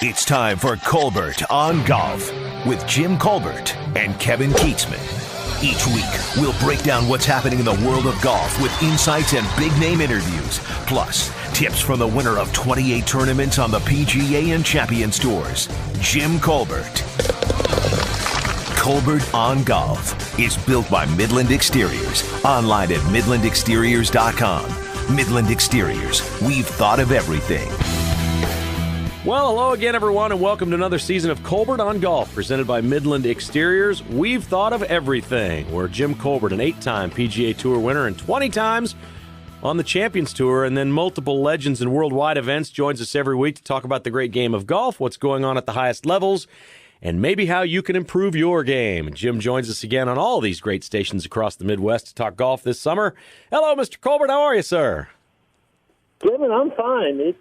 It's time for Colbert on Golf with Jim Colbert and Kevin Keatsman. Each week, we'll break down what's happening in the world of golf with insights and big-name interviews, plus tips from the winner of 28 tournaments on the PGA and Champions Tours, Jim Colbert. Colbert on Golf is built by Midland Exteriors, online at midlandexteriors.com. Midland Exteriors, we've thought of everything. Well, hello again, everyone, and welcome to another season of Colbert on Golf, presented by Midland Exteriors. We've thought of everything. We're Jim Colbert, an 8-time PGA Tour winner and 20 times on the Champions Tour, and then multiple legends in worldwide events, joins us every week to talk about the great game of golf, what's going on at the highest levels, and maybe how you can improve your game. Jim joins us again on all these great stations across the Midwest to talk golf this summer. Hello, Mr. Colbert. How are you, sir? Kevin, I'm fine.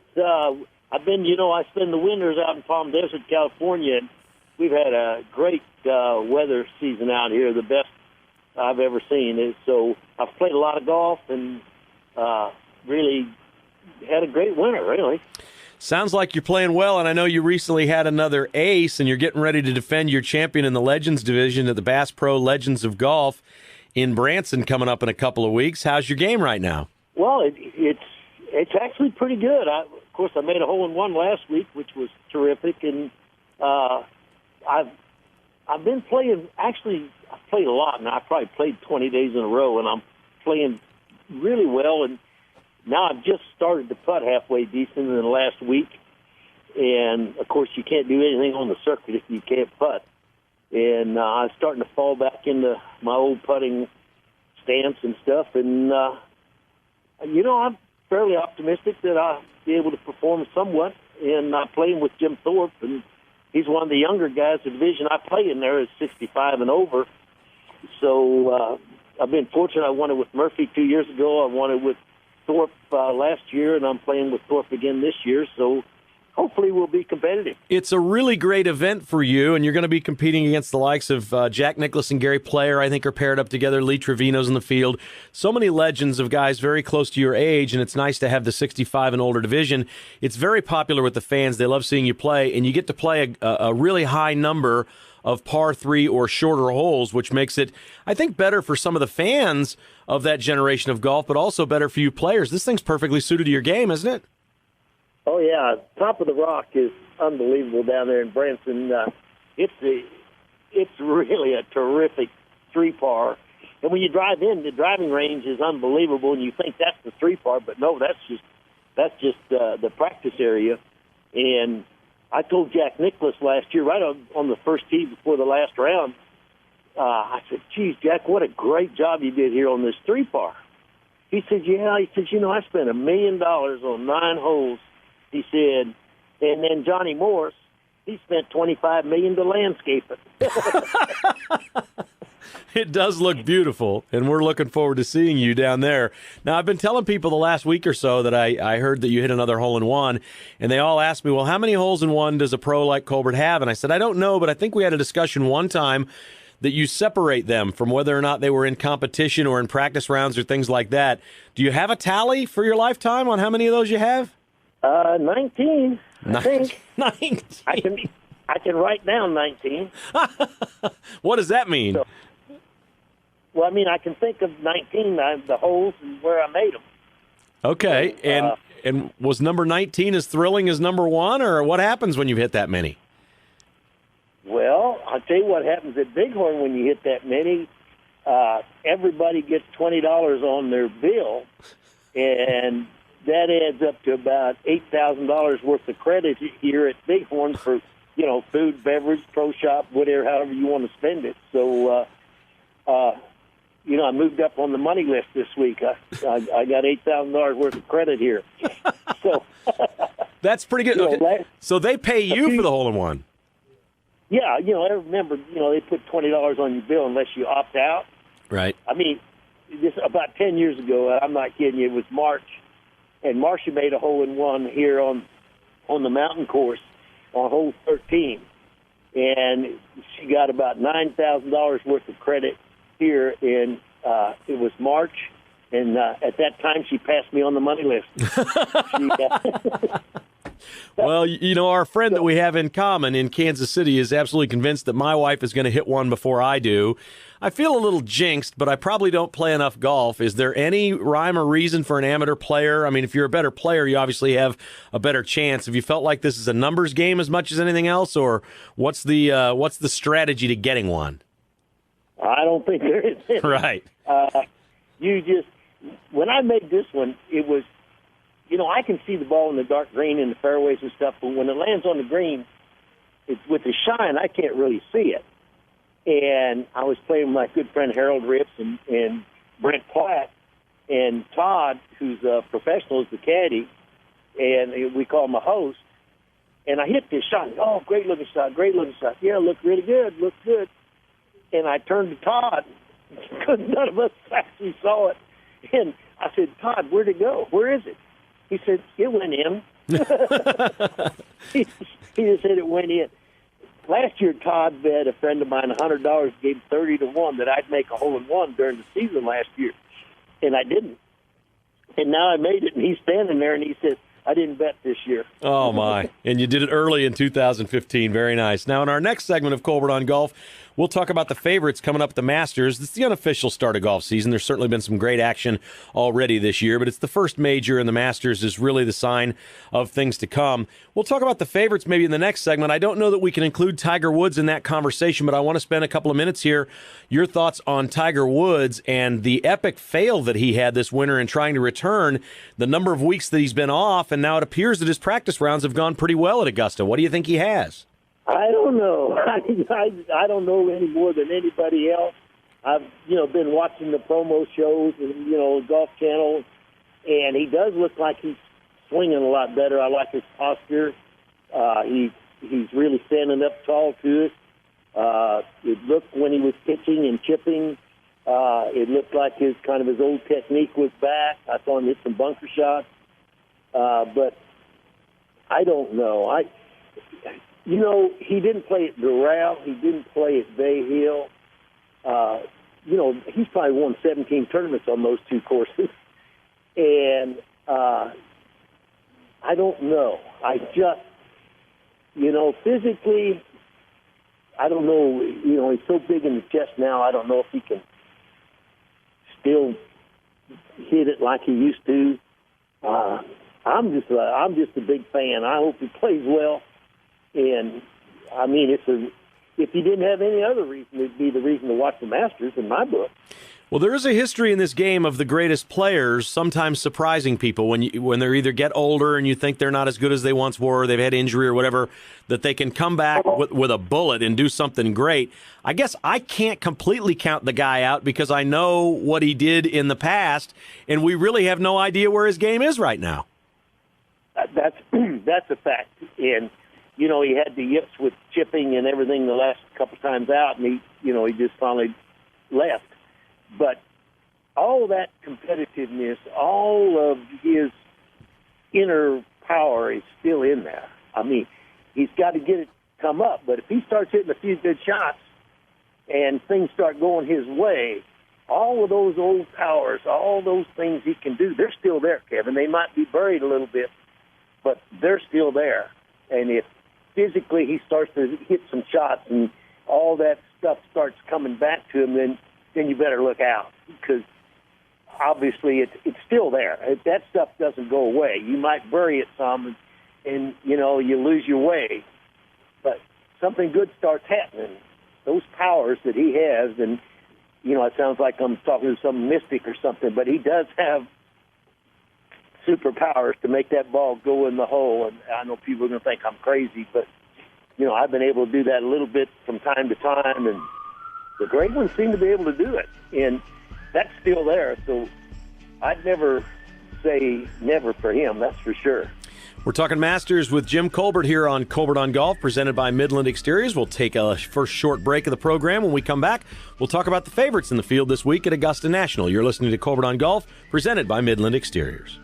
I spend the winters out in Palm Desert, California, and we've had a great weather season out here, the best I've ever seen. So I've played a lot of golf and really had a great winter, really. Sounds like you're playing well, and I know you recently had another ace, and you're getting ready to defend your champion in the Legends division at the Bass Pro Legends of Golf in Branson coming up in a couple of weeks. How's your game right now? Well, it's actually pretty good. Of course, I made a hole-in-one last week, which was terrific, and I've been playing. Actually, I've played a lot, and I probably played 20 days in a row, and I'm playing really well. And now I've just started to putt halfway decent in the last week, and of course, you can't do anything on the circuit if you can't putt. And I'm starting to fall back into my old putting stance and stuff, and I'm fairly optimistic that I'll be able to perform somewhat. And I'm playing with Jim Thorpe, and he's one of the younger guys. The division I play in there is 65 and over. So I've been fortunate. I won it with Murphy 2 years ago. I won it with Thorpe last year, and I'm playing with Thorpe again this year. So hopefully we'll be competitive. It's a really great event for you, and you're going to be competing against the likes of Jack Nicklaus and Gary Player, I think, are paired up together. Lee Trevino's in the field. So many legends of guys very close to your age, and it's nice to have the 65 and older division. It's very popular with the fans. They love seeing you play, and you get to play a really high number of par 3 or shorter holes, which makes it, I think, better for some of the fans of that generation of golf, but also better for you players. This thing's perfectly suited to your game, isn't it? Oh, yeah. Top of the Rock is unbelievable down there in Branson. It's really a terrific 3-par. And when you drive in, the driving range is unbelievable, and you think that's the 3-par, but no, that's just the practice area. And I told Jack Nicklaus last year, right on the first tee before the last round, I said, geez, Jack, what a great job you did here on this 3-par. He said, yeah. He said, I spent $1 million on 9 holes. He said, and then Johnny Morris, he spent $25 million to landscape it. It does look beautiful, and we're looking forward to seeing you down there. Now, I've been telling people the last week or so that I heard that you hit another hole-in-one, and they all asked me, well, how many holes-in-one does a pro like Colbert have? And I said, I don't know, but I think we had a discussion one time that you separate them from whether or not they were in competition or in practice rounds or things like that. Do you have a tally for your lifetime on how many of those you have? 19, I think. 19. I can write down 19. What does that mean? So, well, I mean, I can think of 19, the holes and where I made them. Okay, and was number 19 as thrilling as number 1, or what happens when you hit that many? Well, I'll tell you what happens at Bighorn when you hit that many. Everybody gets $20 on their bill, and that adds up to about $8,000 worth of credit here at Bighorn for, food, beverage, pro shop, whatever, however you want to spend it. So, I moved up on the money list this week. I got $8,000 worth of credit here. So that's pretty good. Okay. So they pay you for the hole-in-one. Yeah, I remember, they put $20 on your bill unless you opt out. Right. I mean, this about 10 years ago, I'm not kidding you, it was March. And Marcia made a hole-in-one here on the mountain course on hole 13. And she got about $9,000 worth of credit here in, it was March. And at that time, she passed me on the money list. Well, our friend that we have in common in Kansas City is absolutely convinced that my wife is going to hit one before I do. I feel a little jinxed, but I probably don't play enough golf. Is there any rhyme or reason for an amateur player? I mean, if you're a better player, you obviously have a better chance. Have you felt like this is a numbers game as much as anything else, or what's the strategy to getting one? I don't think there is any. Right. When I made this one, it was, I can see the ball in the dark green and the fairways and stuff, but when it lands on the green, it's with the shine, I can't really see it. And I was playing with my good friend Harold Rips and Brent Platt, and Todd, who's a professional, is the caddy, and we call him a host. And I hit this shot. Oh, great looking shot, great looking shot. Yeah, looked really good, looked good. And I turned to Todd, because none of us actually saw it. And I said, Todd, where'd it go? Where is it? He said, it went in. He just said it went in. Last year, Todd bet a friend of mine $100, gave 30 to 1 that I'd make a hole-in-one during the season last year, and I didn't. And now I made it, and he's standing there, and he says, I didn't bet this year. Oh, my. And you did it early in 2015. Very nice. Now, in our next segment of Colbert on Golf, we'll talk about the favorites coming up at the Masters. It's the unofficial start of golf season. There's certainly been some great action already this year, but it's the first major, and the Masters is really the sign of things to come. We'll talk about the favorites maybe in the next segment. I don't know that we can include Tiger Woods in that conversation, but I want to spend a couple of minutes here. Your thoughts on Tiger Woods and the epic fail that he had this winter in trying to return, the number of weeks that he's been off, and now it appears that his practice rounds have gone pretty well at Augusta. What do you think he has? I don't know. I don't know any more than anybody else. I've, been watching the promo shows and, Golf Channel, and he does look like he's swinging a lot better. I like his posture. He's really standing up tall to it. It looked when he was pitching and chipping, it looked like his old technique was back. I saw him hit some bunker shots. But I don't know. He didn't play at Doral. He didn't play at Bay Hill. He's probably won 17 tournaments on those two courses. And I don't know. I just, physically, I don't know. He's so big in the chest now, I don't know if he can still hit it like he used to. I'm just a big fan. I hope he plays well. And, if he didn't have any other reason, it'd be the reason to watch the Masters in my book. Well, there is a history in this game of the greatest players sometimes surprising people when they either get older and you think they're not as good as they once were, they've had injury or whatever, that they can come back with a bullet and do something great. I guess I can't completely count the guy out because I know what he did in the past, and we really have no idea where his game is right now. That's a fact. And, he had the yips with chipping and everything the last couple times out, and he just finally left. But all that competitiveness, all of his inner power is still in there. He's got to get it come up. But if he starts hitting a few good shots and things start going his way, all of those old powers, all those things he can do, they're still there, Kevin. They might be buried a little bit, but they're still there. And if physically he starts to hit some shots and all that stuff starts coming back to him, then you better look out, because obviously it's still there. That stuff doesn't go away. You might bury it some, and you lose your way, but something good starts happening. Those powers that he has, and it sounds like I'm talking to some mystic or something, but he does have superpowers to make that ball go in the hole. And I know people are going to think I'm crazy, but I've been able to do that a little bit from time to time, and the great ones seem to be able to do it, and that's still there. So I'd never say never for him, that's for sure. We're talking Masters with Jim Colbert here on Colbert on Golf, presented by Midland Exteriors. We'll take a first short break of the program. When we come back, we'll talk about the favorites in the field this week at Augusta National. You're listening to Colbert on Golf, presented by Midland Exteriors.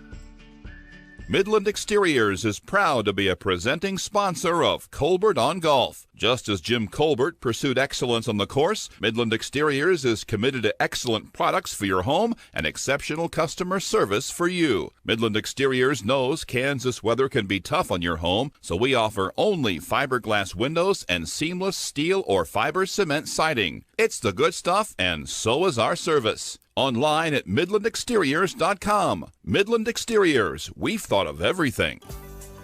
Midland Exteriors is proud to be a presenting sponsor of Colbert on Golf. Just as Jim Colbert pursued excellence on the course, Midland Exteriors is committed to excellent products for your home and exceptional customer service for you. Midland Exteriors knows Kansas weather can be tough on your home, so we offer only fiberglass windows and seamless steel or fiber cement siding. It's the good stuff, and so is our service. Online at MidlandExteriors.com. Midland Exteriors, we've thought of everything.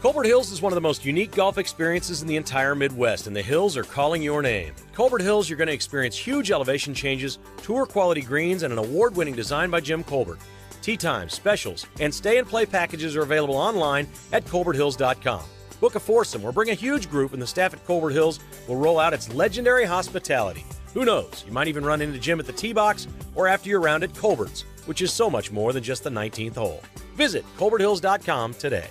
Colbert Hills is one of the most unique golf experiences in the entire Midwest, and the hills are calling your name. At Colbert Hills, you're going to experience huge elevation changes, tour-quality greens, and an award-winning design by Jim Colbert. Tee times, specials, and stay-and-play packages are available online at ColbertHills.com. Book a foursome or bring a huge group, and the staff at Colbert Hills will roll out its legendary hospitality. Who knows, you might even run into Jim at the tee box or after your round at Colbert's, which is so much more than just the 19th hole. Visit ColbertHills.com today.